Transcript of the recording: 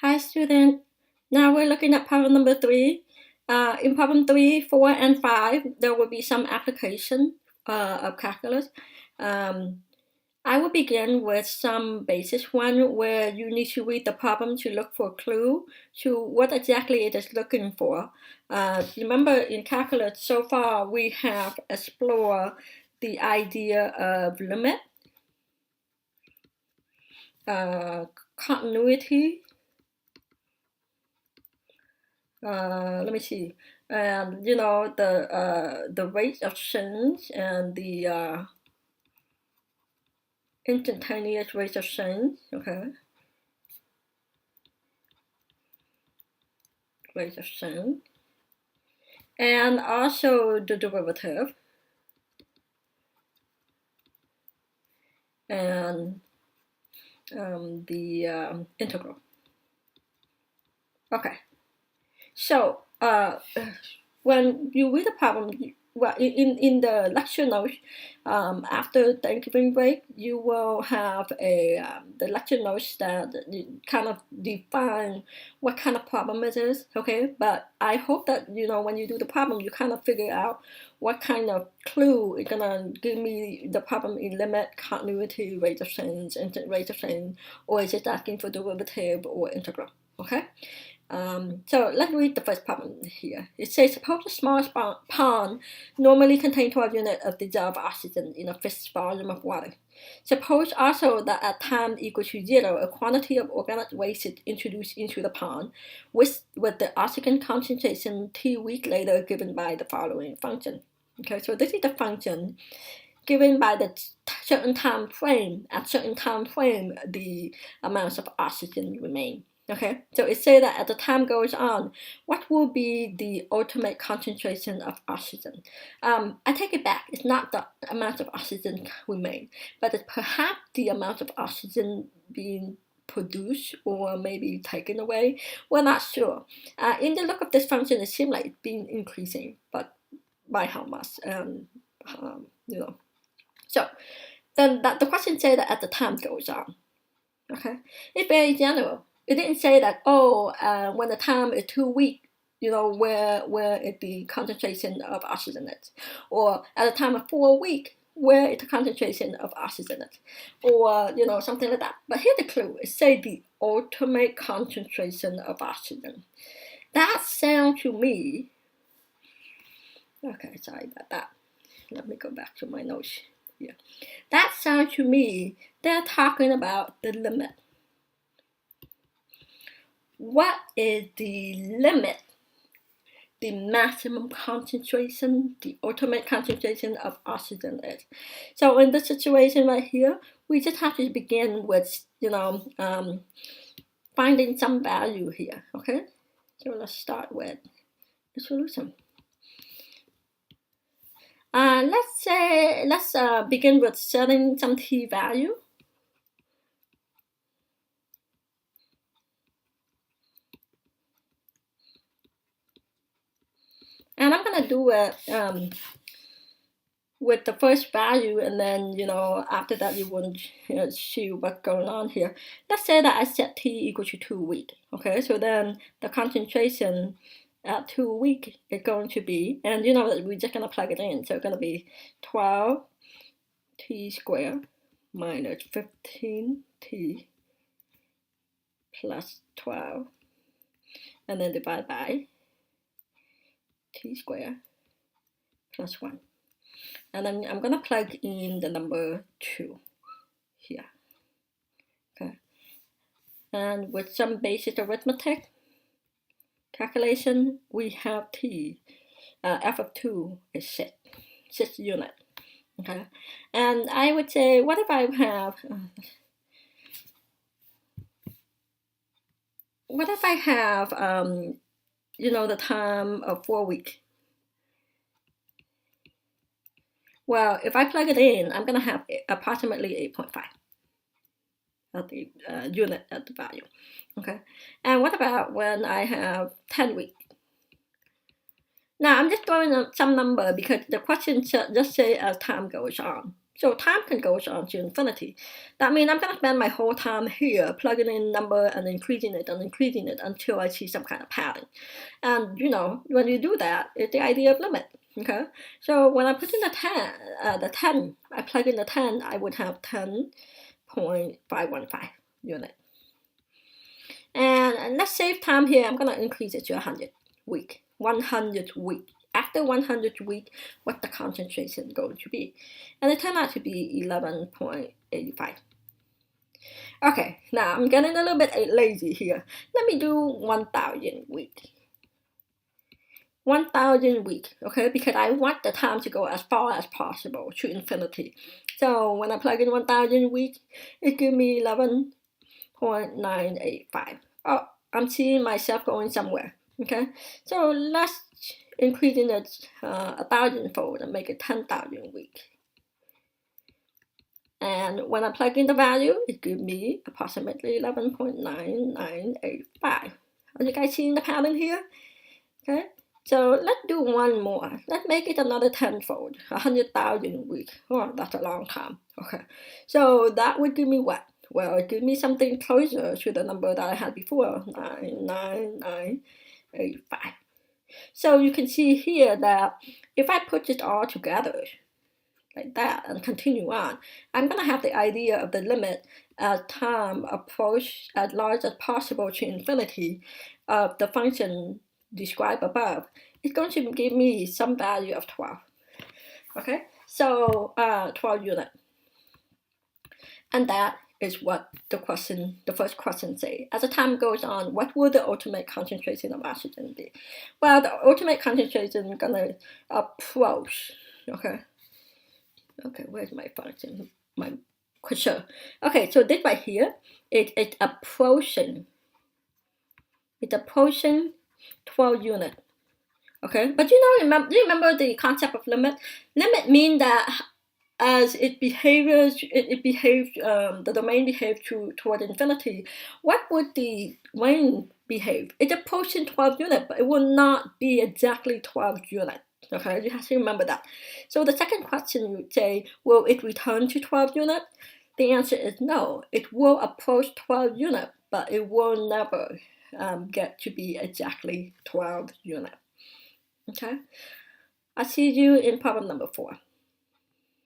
Hi, student. Now we're looking at problem number 3. In problem 3, 4, and 5, there will be some application of calculus. I will begin with some basic one where you need to read the problem to look for a clue to what exactly it is looking for. Remember, in calculus, so far we have explored the idea of limit, continuity, let me see, and the rate of change and the instantaneous rate of change. Okay, rate of change, and also the derivative and the integral. Okay, so when you read the problem, well, in the lecture notes, after Thanksgiving break, you will have the lecture notes that kind of define what kind of problem it is, okay? But I hope that, when you do the problem, you kind of figure out what kind of clue is gonna give me the problem in limit, continuity, rate of change, rate of change, or is it asking for derivative or integral, okay? So let's read the first problem here. It says, suppose a small pond normally contains 12 units of dissolved oxygen in a fixed volume of water. Suppose also that at time equal to 0, a quantity of organic waste is introduced into the pond, with the oxygen concentration t weeks later given by the following function. Okay, so this is the function given by the certain time frame. At certain time frame, the amounts of oxygen remain. Okay, so it says that as the time goes on, what will be the ultimate concentration of oxygen? I take it back. It's not the amount of oxygen remain, but it's perhaps the amount of oxygen being produced or maybe taken away. We're not sure. In the look of this function, it seems like it's been increasing, but by how much? So then the question says that as the time goes on. Okay, it's very general. It didn't say that, when the time is 2 weeks, where is the concentration of oxygen is, or at the time of 4 weeks, where is the concentration of oxygen is, or something like that. But here's the clue: it says the ultimate concentration of oxygen. That sounds to me. Okay, sorry about that. Let me go back to my notes here. That sounds to me they're talking about the limit. What is the limit? The maximum concentration, the ultimate concentration of oxygen is. So in this situation right here, we just have to begin with, finding some value here, okay? So let's start with the solution. Let's begin with setting some t value. And I'm gonna do it with the first value, and then after that you want to see what's going on here. Let's say that I set t equal to 2 weeks. Okay, so then the concentration at 2 weeks is going to be, and we're just gonna plug it in. So it's gonna be 12 t squared minus 15 t plus 12, and then divide by t squared plus 1. And then I'm gonna plug in the number 2 here. Okay. And with some basic arithmetic calculation, we have t. F of 2 is 6 units. Okay. And I would say, what if I have the time of 4 weeks? Well, if I plug it in, I'm gonna have approximately 8.5 at the unit at the value. Okay, and what about when I have 10 weeks? Now I'm just throwing up some number because the question just say as time goes on. So time can go on to infinity. That means I'm going to spend my whole time here plugging in number and increasing it until I see some kind of pattern. And when you do that, it's the idea of limit. Okay, so when I put in the 10, I plug in the 10, I would have 10.515 unit. And let's save time here. I'm gonna increase it to 100 week. 100 week. After 100 week, what the concentration is going to be? And it turned out to be 11.85. Okay, now I'm getting a little bit lazy here. Let me do 1,000 week. 1,000 week, okay, because I want the time to go as far as possible to infinity. So when I plug in 1,000 week, it gives me 11.985. Oh, I'm seeing myself going somewhere, okay? So let's increase it 1,000-fold and make it 10,000 week. And when I plug in the value, it gives me approximately 11.9985. Are you guys seeing the pattern here? Okay. So let's do one more. Let's make it another 10-fold, 100,000 week. Oh, that's a long time. Okay. So that would give me what? Well, it gives me something closer to the number that I had before, 99985. So you can see here that if I put it all together like that and continue on, I'm going to have the idea of the limit as time approach as large as possible to infinity of the function described above. It's going to give me some value of 12. Okay, so 12 units. And that is what the first question say. As the time goes on, what will the ultimate concentration of oxygen be? Well, the ultimate concentration is gonna approach. Okay, where's my function? My question. Okay, so this right here, it's approaching. It's approaching 12 units. Okay, but do you remember the concept of limit? Limit means that as the domain behaves toward infinity, what would the range behave? It's approaching 12 units, but it will not be exactly 12 units. Okay, you have to remember that. So the second question you would say, will it return to 12 units? The answer is no. It will approach 12 units, but it will never get to be exactly 12 units. Okay, I'll see you in problem number 4.